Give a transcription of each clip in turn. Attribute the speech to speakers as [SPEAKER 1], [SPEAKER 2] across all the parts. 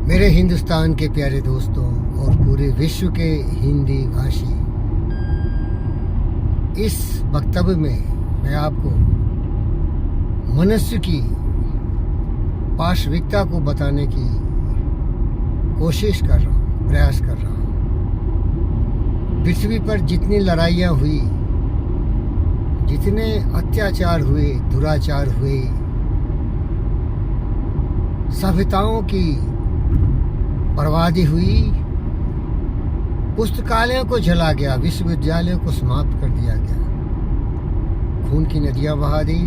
[SPEAKER 1] मेरे हिंदुस्तान के प्यारे दोस्तों और पूरे विश्व के हिंदी भाषी, इस वक्तव्य में मैं आपको मनुष्य की पाशविकता को बताने की कोशिश कर रहा हूँ, प्रयास कर रहा हूँ। पृथ्वी पर जितनी लड़ाइयाँ हुई, जितने अत्याचार हुए, दुराचार हुए, सभ्यताओं की बर्बादी हुई, पुस्तकालयों को जला गया, विश्वविद्यालयों को समाप्त कर दिया गया, खून की नदियां बहा दी।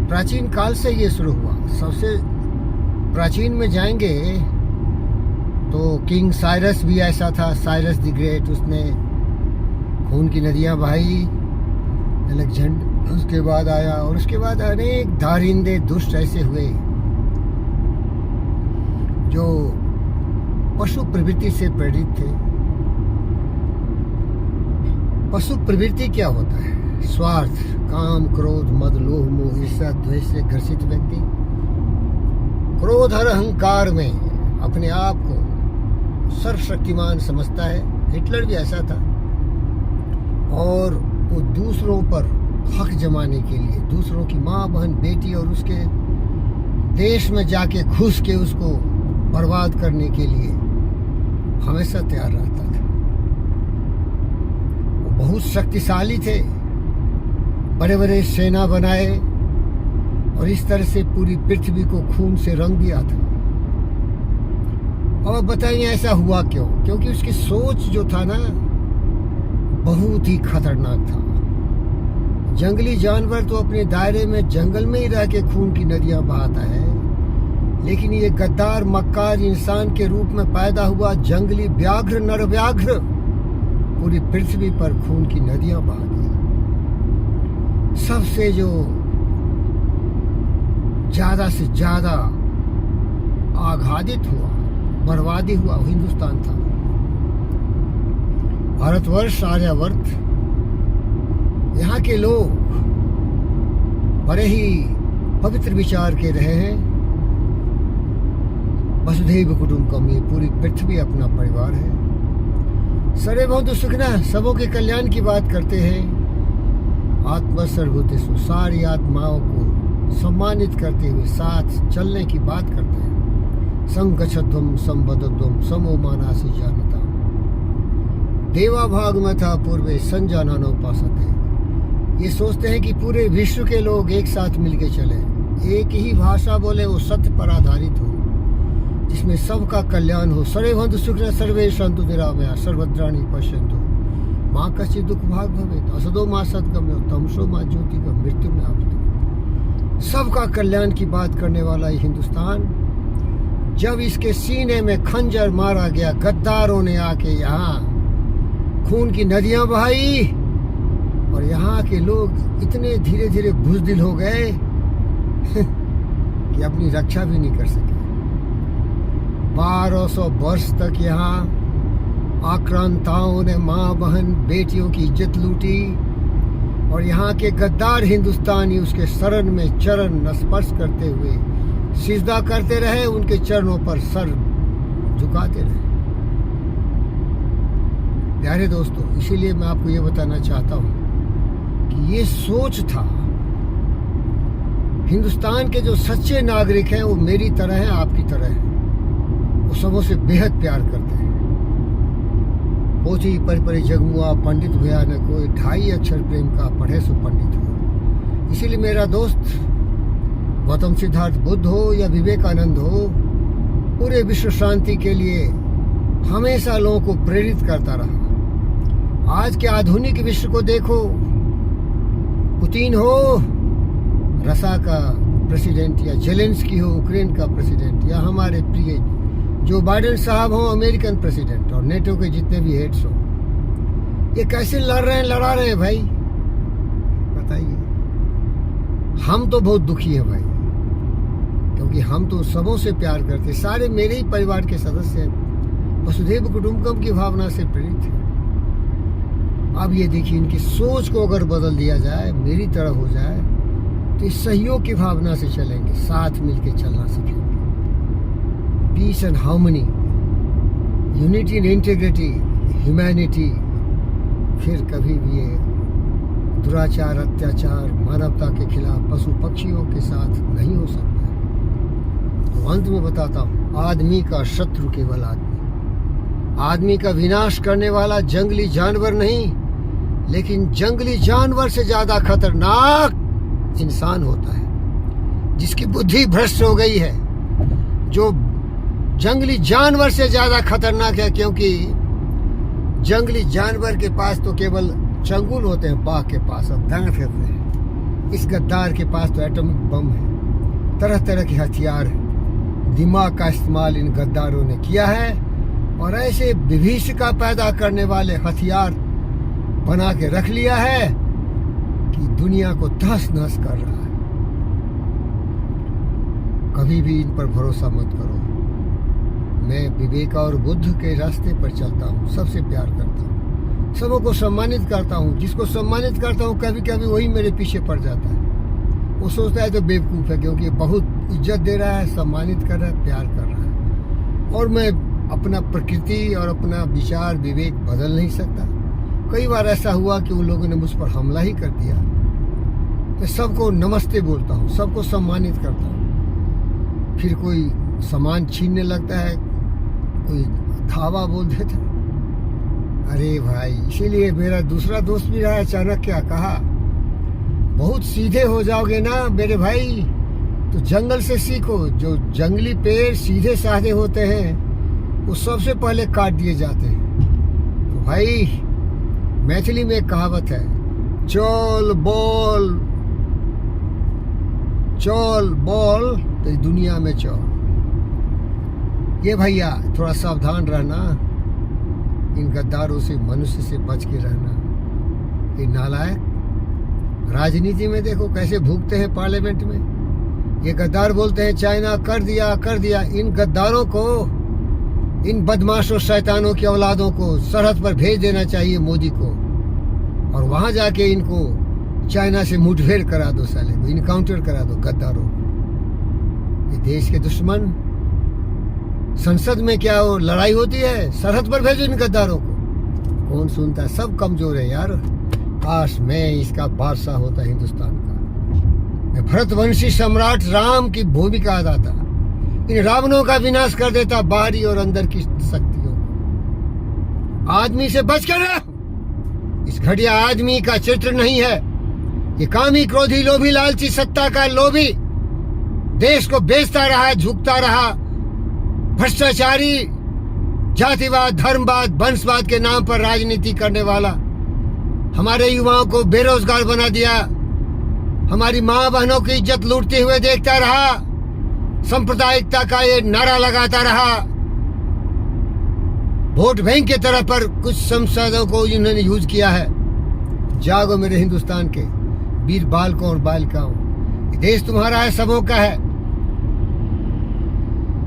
[SPEAKER 1] प्राचीन काल से ये शुरू हुआ। सबसे प्राचीन में जाएंगे तो किंग साइरस भी ऐसा था, साइरस द ग्रेट। उसने खून की नदियां बहाई। अलेक्जेंडर उसके बाद आया, और उसके बाद अनेक दारिंदे दुष्ट ऐसे हुए जो पशु प्रवृत्ति से प्रेरित थे। पशु प्रवृत्ति क्या होता है? स्वार्थ, काम, क्रोध, मद, लोभ, मोह, ईर्ष्या, द्वेष से ग्रसित व्यक्ति क्रोध और अहंकार में अपने आप को सर्वशक्तिमान समझता है। हिटलर भी ऐसा था। और वो दूसरों पर हक जमाने के लिए, दूसरों की माँ, बहन, बेटी और उसके देश में जाके घुस के उसको बर्बाद करने के लिए हमेशा तैयार रहता था। वो बहुत शक्तिशाली थे, बड़े बड़े सेना बनाए और इस तरह से पूरी पृथ्वी को खून से रंग दिया था। और बताइए ऐसा हुआ क्यों? क्योंकि उसकी सोच जो था ना, बहुत ही खतरनाक था। जंगली जानवर तो अपने दायरे में जंगल में ही रह के खून की नदियां बहाता है, लेकिन ये गद्दार मक्कार इंसान के रूप में पैदा हुआ जंगली व्याघ्र, नर व्याघ्र, पूरी पृथ्वी पर खून की नदियां बहा दी। सबसे जो ज्यादा से ज्यादा आघातित हुआ, बर्बादी हुआ, वो हिंदुस्तान था। भारतवर्ष, आर्यावर्त, यहाँ के लोग बड़े ही पवित्र विचार के रहे हैं। वसुधैव कुटुंबकम, ये पूरी पृथ्वी अपना परिवार है। सर्वे भवन्तु सुखिनः, सबों के कल्याण की बात करते हैं। आत्मा सर्वभूतेषु, सारी आत्माओं को सम्मानित करते हुए साथ चलने की बात करते हैं। संगच्छध्वम संबद्धध्वम समो मानासि जानता, देवा भाग में था पूर्वे संजानानोपासते। ये सोचते हैं कि पूरे विश्व के लोग एक साथ मिलके चले, एक ही भाषा बोले, वो सत्य पर आधारित हो, जिसमें सबका कल्याण हो। सर्वे भवन्तु सुखिनः सर्वे सन्तु निरामया सर्वभद्राणि पश्यन्तु मा कश्चित् दुःख भाग् भवेत्। असतो मा सद्गमयो तमसो मा ज्योतिर्गमयो मृत्युर्मामृतम्। सबका कल्याण की बात करने वाला ये हिंदुस्तान, जब इसके सीने में खंजर मारा गया, गद्दारों ने आके यहाँ खून की नदियां बहाई, और यहाँ के लोग इतने धीरे धीरे बुज़दिल हो गए कि अपनी रक्षा भी नहीं कर सके। 1200 वर्ष तक यहाँ आक्रांताओं ने माँ, बहन, बेटियों की इज्जत लूटी, और यहाँ के गद्दार हिंदुस्तानी उसके शरण में चरण स्पर्श करते हुए सिजदा करते रहे, उनके चरणों पर सर झुकाते रहे। प्यारे दोस्तों, इसीलिए मैं आपको ये बताना चाहता हूँ कि ये सोच था। हिंदुस्तान के जो सच्चे नागरिक हैं वो मेरी तरह हैं, आपकी तरह हैं। वो सबों से बेहद प्यार करते हैं। पोथी परिपरि जगमुआ पंडित भया न कोई, 2.5 अक्षर प्रेम का पढ़े सो पंडित हो। इसीलिए मेरा दोस्त गौतम सिद्धार्थ बुद्ध हो या विवेकानंद हो, पूरे विश्व शांति के लिए हमेशा लोगों को प्रेरित करता रहा। आज के आधुनिक विश्व को देखो, पुतिन हो रसा का प्रेसिडेंट, या जेलेंस्की हो यूक्रेन का प्रेसिडेंट, या हमारे प्रिय जो बाइडेन साहब हो अमेरिकन प्रेसिडेंट, और नेटो के जितने भी हेड्स हो, ये कैसे लड़ रहे हैं, लड़ा रहे हैं भाई? बताइए। हम तो बहुत दुखी है भाई, क्योंकि हम तो सबों से प्यार करते, सारे मेरे ही परिवार के सदस्य हैं, वसुधैव कुटुंबकम की भावना से प्रेरित है। अब ये देखिए, इनकी सोच को अगर बदल दिया जाए, मेरी तरह हो जाए, तो इस सहयोग की भावना से चलेंगे, साथ मिलके चलना सीखेंगे। Peace and harmony, unity and integrity, humanity, फिर कभी भी ये दुराचार, अत्याचार, मानवता के खिलाफ पशु पक्षियों के साथ नहीं हो सकता। तो अंत में बताता हूँ, आदमी का शत्रु केवल आदमी का विनाश करने वाला जंगली जानवर नहीं, लेकिन जंगली जानवर से ज्यादा खतरनाक इंसान होता है, जिसकी बुद्धि भ्रष्ट हो गई है, जो जंगली जानवर से ज्यादा खतरनाक है, क्योंकि जंगली जानवर के पास तो केवल चंगुल होते हैं, बाघ के पास और दांत होते हैं। इस गद्दार के पास तो एटॉमिक बम है, तरह तरह के हथियार है। दिमाग का इस्तेमाल इन गद्दारों ने किया है और ऐसे विभीषिका पैदा करने वाले हथियार बना के रख लिया है कि दुनिया को तहस नहस कर रहा है। कभी भी इन पर भरोसा मत करो। मैं विवेक और बुद्ध के रास्ते पर चलता हूँ, सबसे प्यार करता हूँ, सबों को सम्मानित करता हूँ। जिसको सम्मानित करता हूँ कभी कभी वही मेरे पीछे पड़ जाता है। वो सोचता है तो बेवकूफ़ है, क्योंकि बहुत इज्जत दे रहा है, सम्मानित कर रहा है, प्यार कर रहा है। और मैं अपना प्रकृति और अपना विचार विवेक बदल नहीं सकता। कई बार ऐसा हुआ कि उन लोगों ने मुझ पर हमला ही कर दिया। मैं सबको नमस्ते बोलता हूँ, सबको सम्मानित करता हूँ। फिर कोई सामान छीनने लगता है, कोई धावा बोल देता है। अरे भाई, इसीलिए मेरा दूसरा दोस्त भी रहा, अचानक क्या कहा, बहुत सीधे हो जाओगे ना मेरे भाई तो जंगल से सीखो। जो जंगली पेड़ सीधे साधे होते हैं वो सबसे पहले काट दिए जाते हैं। तो भाई मैथिली में एक कहावत है, चल बोल तो दुनिया में चल। ये भैया थोड़ा सावधान रहना, इन गद्दारों से, मनुष्य से बच के रहना। ये नालायक राजनीति में देखो कैसे भूखते हैं पार्लियामेंट में। ये गद्दार बोलते हैं चाइना कर दिया। इन गद्दारों को, इन बदमाशों शैतानों की औलादों को सरहद पर भेज देना चाहिए मोदी को, और वहां जाके इनको चाइना से मुठभेड़ करा दो, साले को इनकाउंटर करा दो गद्दारों को। ये देश के दुश्मन, संसद में क्या वो लड़ाई होती है, सरहद पर भेजो इन गद्दारों को। कौन सुनता है, सब कमजोर है यार। काश मैं इसका बादशाह होता हिंदुस्तान का। मैं भरतवंशी सम्राट राम की भूमिका अदाता, इन रावणों का विनाश कर देता, बाहरी और अंदर की शक्तियों को। आदमी से बच कर रह। इस घटिया आदमी का चरित्र नहीं है। ये कामी, क्रोधी, लोभी, लालची, सत्ता का लोभी, देश को बेचता रहा, झुकता रहा, भ्रष्टाचारी, जातिवाद, धर्मवाद, वंशवाद के नाम पर राजनीति करने वाला, हमारे युवाओं को बेरोजगार बना दिया, हमारी माँ बहनों की इज्जत लूटते हुए देखता रहा, सांप्रदायिकता का ये नारा लगाता रहा। वोट बैंक के तरफ पर कुछ सांसदों को इन्होंने यूज किया है। जागो मेरे हिंदुस्तान के वीर बालकों और बालिकाओं, देश तुम्हारा है, सबों का है।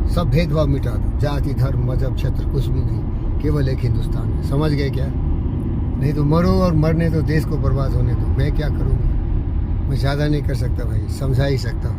[SPEAKER 1] सब भेदभाव मिटा दो, जाति, धर्म, मजहब, क्षेत्र कुछ भी नहीं, केवल एक हिंदुस्तान है। समझ गए क्या? नहीं तो मरो, और मरने दो, देश को बर्बाद होने दो। मैं क्या करूँगा? मैं ज़्यादा नहीं कर सकता भाई, समझा ही सकता हूँ।